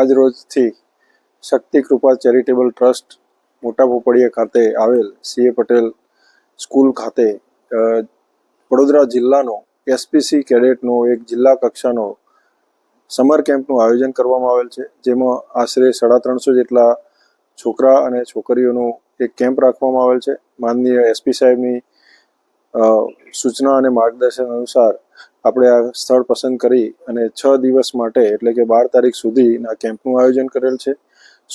આજ રોજથી શક્તિ કૃપા charitable trust મોટા પોપડિયા ખાતે આવેલ સીએ પટેલ સ્કૂલ ખાતે વડોદરા જિલ્લાનો એસપીસી કેડેટનો એક જિલ્લા કક્ષાનો સમર કેમ્પનું આયોજન કરવામાં આવેલ છે, જેમાં આશરે 350 જેટલા છોકરા અને છોકરીઓનું એક કેમ્પ રાખવામાં આવેલ છે. માનનીય એસપી સાહેબની સૂચના અને માર્ગદર્શન અનુસાર આપણે આ સ્થળ પસંદ કરી અને 6 દિવસ માટે એટલે કે 12 તારીખ સુધીના કેમ્પનું આયોજન કરેલ છે.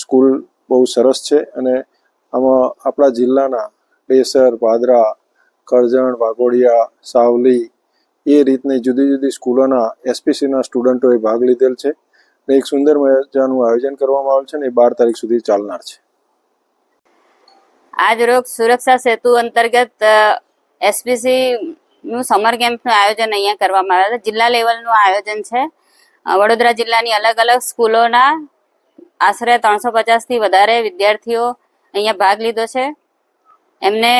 સ્કૂલ બહુ સરસ છે અને આમાં આપણા જિલ્લાના પેસર, પાદરા, કરજણ, વાઘોડિયા, સાવલી એ રીતની જુદી જુદી સ્કૂલોના એસપીસીના સ્ટુડન્ટોએ ભાગ લીધેલ છે. એક સુંદર મજાનું આયોજન કરવામાં આવેલ છે અને 12 તારીખ સુધી ચાલનાર છે. આજ રોજ સુરક્ષા સેતુ અંતર્ગત એસપીસી નું સમર કેમ્પનું આયોજન અહીંયા કરવામાં આવ્યું છે. જિલ્લા લેવલનું આયોજન છે. વડોદરા જિલ્લાની અલગ અલગ સ્કૂલોના આશરે 350 થી વધારે વિદ્યાર્થીઓ અહીંયા ભાગ લીધો છે. એમને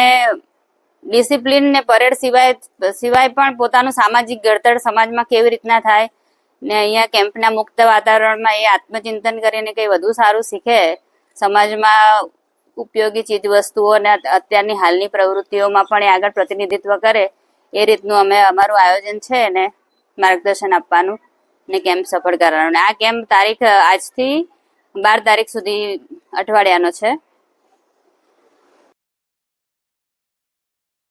ડિસિપ્લિન ને પરેડ સિવાય પણ પોતાનું સામાજિક ઘડતર સમાજમાં કેવી રીતના થાય ને અહીંયા કેમ્પના મુક્ત વાતાવરણમાં એ આત્મચિંતન કરીને કંઈ વધુ સારું શીખે, સમાજમાં ઉપયોગી ચીજ વસ્તુઓ અને અત્યારની હાલની પ્રવૃત્તિઓમાં પણ એ આગળ પ્રતિનિધિત્વ કરે એ રીતનું અમારું આયોજન છે ને માર્ગદર્શન આપવાનું ને કેમ્પ સફળ કરવાનું. આ કેમ્પ તારીખ આજથી 12 તારીખ સુધી અઠવાડિયાનો છે.